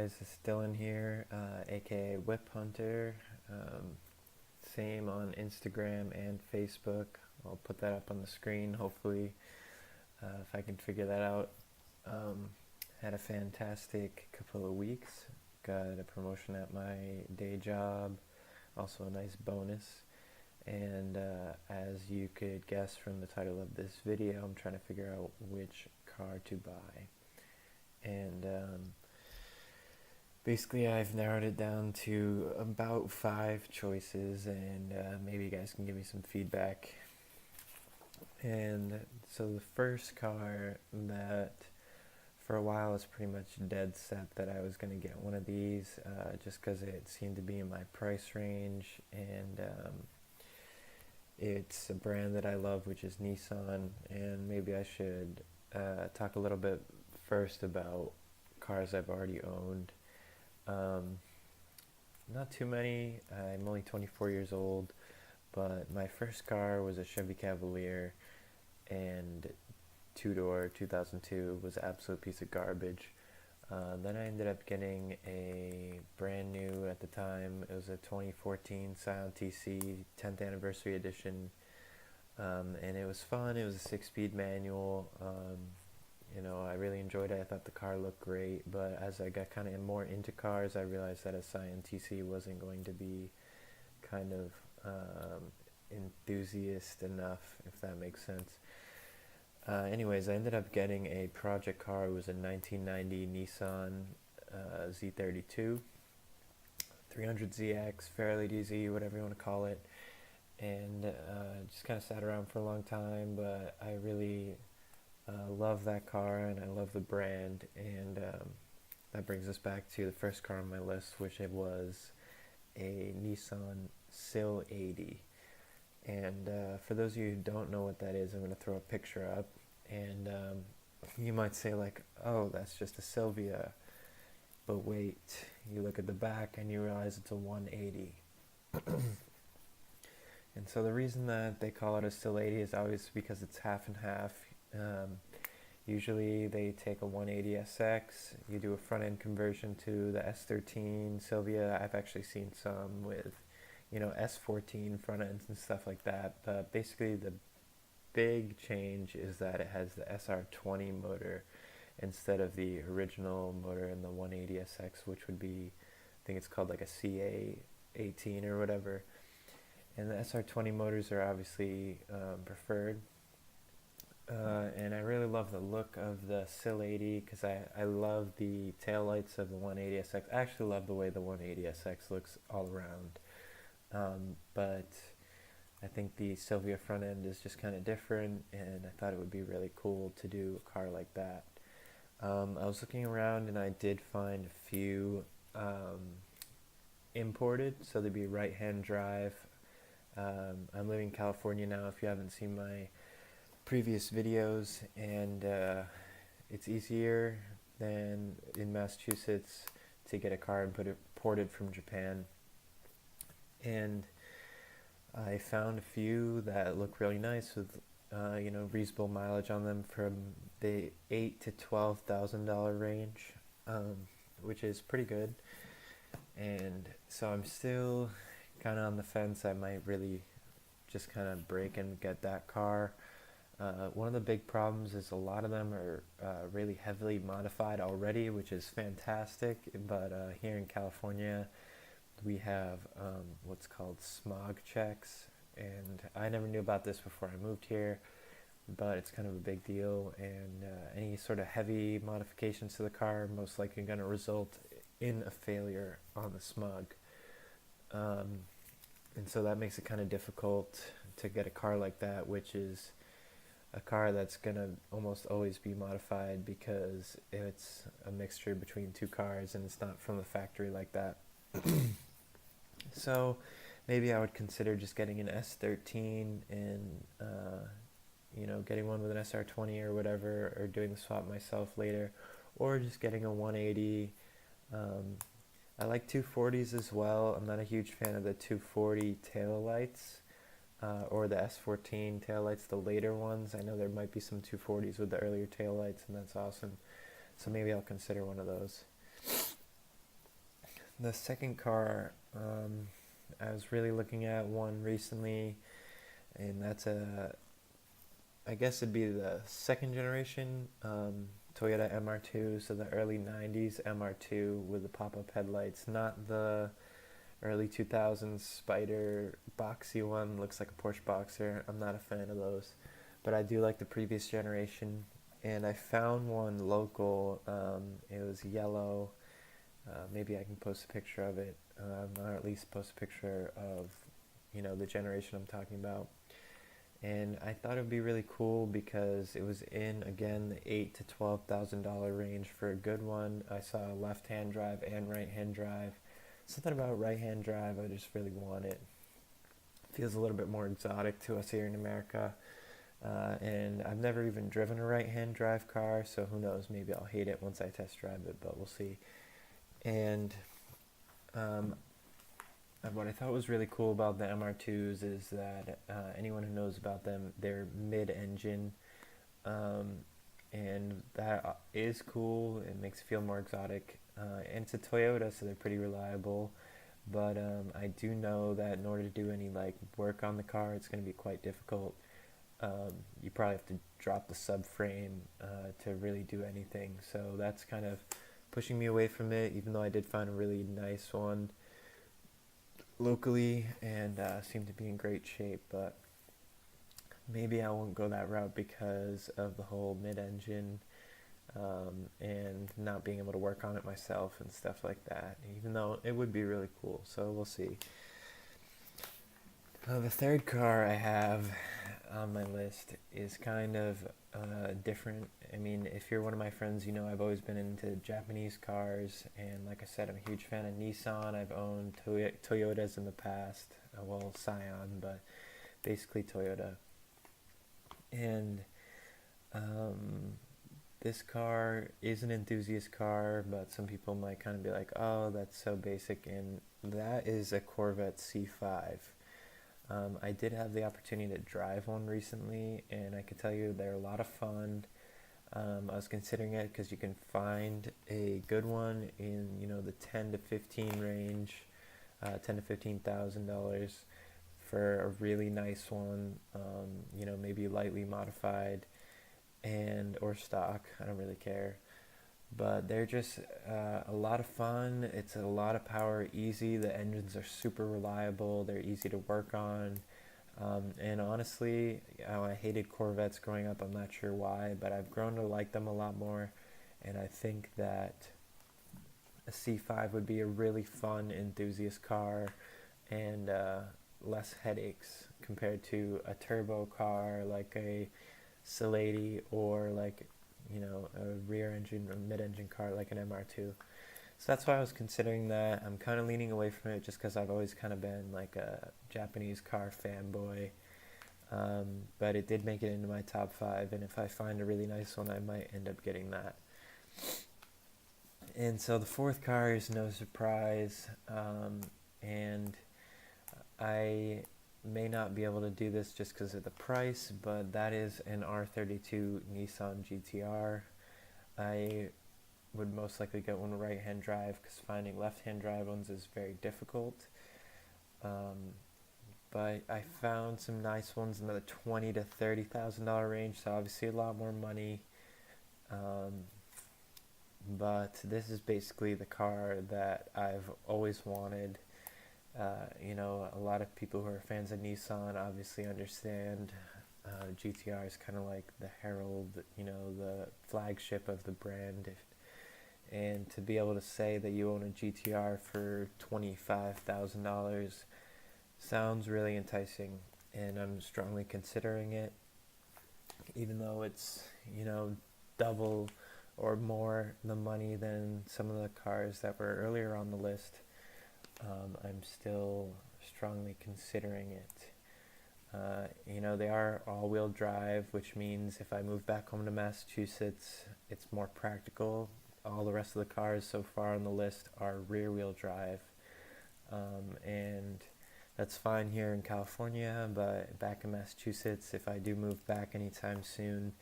guys, it's Dylan here, aka Whip Hunter. Same on Instagram and Facebook. I'll put that up on the screen, hopefully, if I can figure that out. Had a fantastic couple of weeks. Got a promotion at my day job, also a nice bonus. And as you could guess from the title of this video, I'm trying to figure out which car to buy. And basically I've narrowed it down to about 5 choices, and maybe you guys can give me some feedback. And so the first car that for a while was pretty much dead set that I was going to get one of these, just because it seemed to be in my price range, and it's a brand that I love, which is Nissan. And maybe I should talk a little bit first about cars I've already owned. Not too many. I'm only 24 years old, but my first car was a Chevy Cavalier, and two-door 2002 was an absolute piece of garbage. Then I ended up getting a brand new, at the time, it was a 2014 Scion TC 10th anniversary edition, and it was fun. It was a 6-speed manual. I really enjoyed it. I thought the car looked great, but as I got kind of more into cars, I realized that a Scion TC wasn't going to be kind of enthusiast enough, if that makes sense. Anyways, I ended up getting a project car. It was a 1990 Nissan Z32, 300ZX, fairly DZ, whatever you want to call it, and just kind of sat around for a long time, but I really love that car, and I love the brand, and that brings us back to the first car on my list, which it was a Nissan Sil 80. And for those of you who don't know what that is, I'm going to throw a picture up, and you might say like, oh, that's just a Silvia, but wait, you look at the back and you realize it's a 180. And so the reason that they call it a Sil 80 is always because it's half and half. Usually they take a 180 SX, you do a front end conversion to the S13 Silvia. I've actually seen some with S14 front ends and stuff like that, but basically the big change is that it has the SR20 motor instead of the original motor in the 180 SX, which would be, I think it's called like a CA18 or whatever. And the SR20 motors are obviously preferred, and I really love the look of the Sil 80 because I love the taillights of the 180 SX. I actually love the way the 180 SX looks all around. But I think the Silvia front end is just kind of different, and I thought it would be really cool to do a car like that. I was looking around and I did find a few imported, so they'd be right-hand drive. I'm living in California now, if you haven't seen my previous videos, and it's easier than in Massachusetts to get a car and put it imported from Japan. And I found a few that look really nice with reasonable mileage on them, from the $8,000 to $12,000 range, which is pretty good. And so I'm still kind of on the fence. I might really just kind of break and get that car. One of the big problems is a lot of them are really heavily modified already, which is fantastic, but here in California we have what's called smog checks, and I never knew about this before I moved here, but it's kind of a big deal, and any sort of heavy modifications to the car are most likely going to result in a failure on the smog. And so that makes it kind of difficult to get a car like that, which is a car that's going to almost always be modified because it's a mixture between two cars and it's not from the factory like that. So maybe I would consider just getting an S13 and getting one with an SR20 or whatever, or doing the swap myself later, or just getting a 180. I like 240s as well. I'm not a huge fan of the 240 tail lights or the S14 tail lights, the later ones. I know there might be some 240s with the earlier tail lights, and that's awesome. So maybe I'll consider one of those. The second car, I was really looking at one recently, and I guess it'd be the second generation Toyota MR2, so the early 90s MR2 with the pop-up headlights, not the early 2000s Spider boxy one, looks like a Porsche Boxer. I'm not a fan of those, but I do like the previous generation. And I found one local. It was yellow. Maybe I can post a picture of it, or at least post a picture of, the generation I'm talking about. And I thought it would be really cool because it was in, again, the $8,000 to $12,000 range for a good one. I saw left-hand drive and right-hand drive. Something about right-hand drive I just really want it. Feels a little bit more exotic to us here in America. And I've never even driven a right-hand drive car, so who knows, maybe I'll hate it once I test drive it, but we'll see. And what I thought was really cool about the MR2s is that anyone who knows about them, they're mid-engine, and that is cool. It makes it feel more exotic, and it's a Toyota, so they're pretty reliable. But I do know that in order to do any work on the car, it's going to be quite difficult. You probably have to drop the subframe to really do anything. So that's kind of pushing me away from it, even though I did find a really nice one locally and seemed to be in great shape. But maybe I won't go that route because of the whole mid-engine and not being able to work on it myself and stuff like that, even though it would be really cool. So we'll see. The third car I have on my list is kind of different. I mean, if you're one of my friends, you know I've always been into Japanese cars, and like I said, I'm a huge fan of Nissan. I've owned Toyotas in the past, well, Scion, but basically Toyota. And this car is an enthusiast car, but some people might kind of be like, oh, that's so basic, and that is a Corvette C5. I did have the opportunity to drive one recently, and I can tell you they're a lot of fun. I was considering it because you can find a good one in the 10 to 15 range, $10,000 to $15,000 for a really nice one. Maybe lightly modified and or stock. I don't really care. But they're just a lot of fun. It's a lot of power, easy. The engines are super reliable. They're easy to work on. And honestly, I hated Corvettes growing up. I'm not sure why, but I've grown to like them a lot more. And I think that a C5 would be a really fun enthusiast car and less headaches compared to a turbo car like a Silvia or a rear engine or mid-engine car like an MR2. So that's why I was considering that. I'm kind of leaning away from it just because I've always kind of been like a Japanese car fanboy. But it did make it into my top 5, and if I find a really nice one, I might end up getting that. And so the fourth car is no surprise, and I may not be able to do this just because of the price, but that is an R32 Nissan GTR. I would most likely get one right-hand drive because finding left-hand drive ones is very difficult. But I found some nice ones in the $20,000 to $30,000 range, so obviously a lot more money. But this is basically the car that I've always wanted. A lot of people who are fans of Nissan obviously understand GTR is kind of like the herald, the flagship of the brand. And to be able to say that you own a GTR for $25,000 sounds really enticing, and I'm strongly considering it, even though it's, double or more the money than some of the cars that were earlier on the list. I'm still strongly considering it. They are all-wheel drive, which means if I move back home to Massachusetts, it's more practical. All the rest of the cars so far on the list are rear-wheel drive, and that's fine here in California, but back in Massachusetts, if I do move back anytime soon,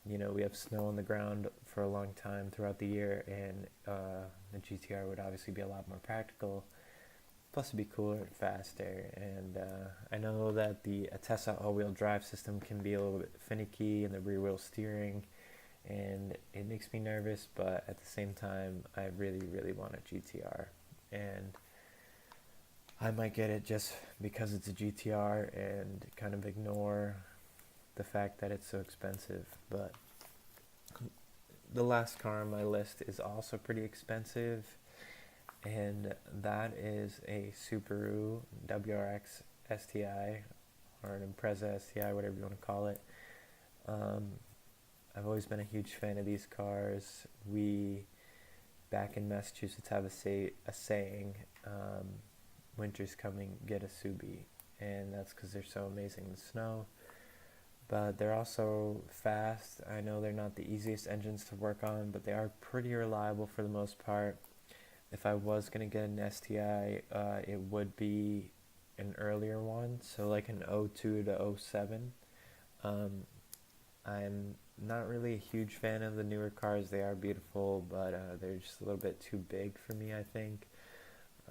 we have snow on the ground for a long time throughout the year, and the GTR would obviously be a lot more practical. Plus, it'd be cooler and faster. And I know that the Tesla all-wheel drive system can be a little bit finicky in the rear-wheel steering, and it makes me nervous. But at the same time, I really, really want a GTR, and I might get it just because it's a GTR and kind of ignore the fact that it's so expensive. But the last car on my list is also pretty expensive, and that is a Subaru WRX STI, or an Impreza STI, whatever you want to call it. I've always been a huge fan of these cars. We, back in Massachusetts, have a saying, winter's coming, get a Subi, and that's because they're so amazing in the snow. But they're also fast. I know they're not the easiest engines to work on, but they are pretty reliable for the most part. If I was going to get an STI, it would be an earlier one, so like an 02 to 07. I'm not really a huge fan of the newer cars. They are beautiful, but they're just a little bit too big for me, I think.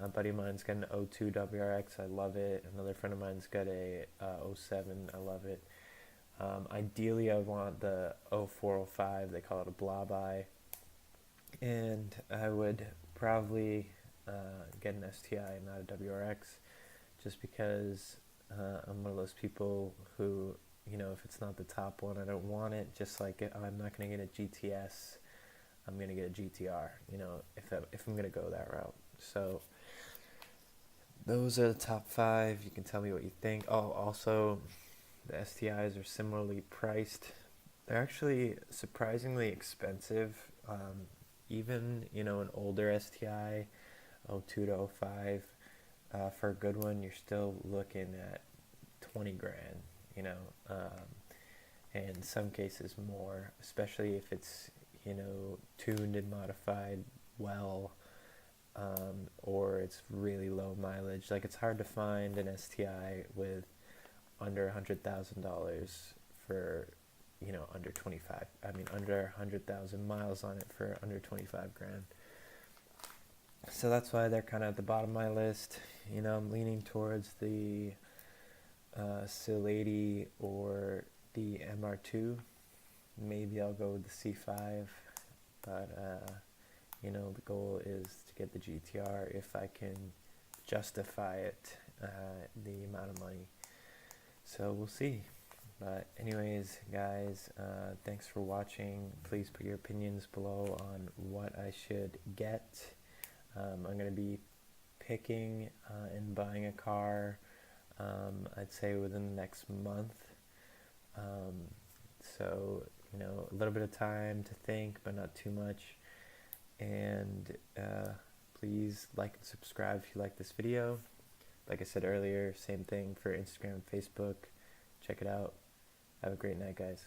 A buddy of mine's got an 02 WRX, I love it. Another friend of mine's got a 07, I love it. Ideally, I want the 04, 05, they call it a blob eye. And I would probably get an STI, not a WRX, just because I'm one of those people who, if it's not the top one, I don't want it. Just like I'm not going to get a GTS, I'm going to get a GTR, if I'm going to go that route. So those are the top 5. You can tell me what you think. Oh, also, the STIs are similarly priced. They're actually surprisingly expensive. Even, an older STI, 02 to 05, for a good one, you're still looking at 20 grand, and in some cases more, especially if it's, tuned and modified well, or it's really low mileage. Like, it's hard to find an STI with under $100,000 for, under 100,000 miles on it for under 25 grand. So that's why they're kind of at the bottom of my list. I'm leaning towards the Silvia or the MR2. Maybe I'll go with the C5, but the goal is to get the GTR if I can justify it, the amount of money. So we'll see. But anyways, guys, thanks for watching. Please put your opinions below on what I should get. I'm going to be picking and buying a car, I'd say within the next month. So, a little bit of time to think, but not too much. And please like and subscribe if you like this video. Like I said earlier, same thing for Instagram and Facebook. Check it out. Have a great night, guys.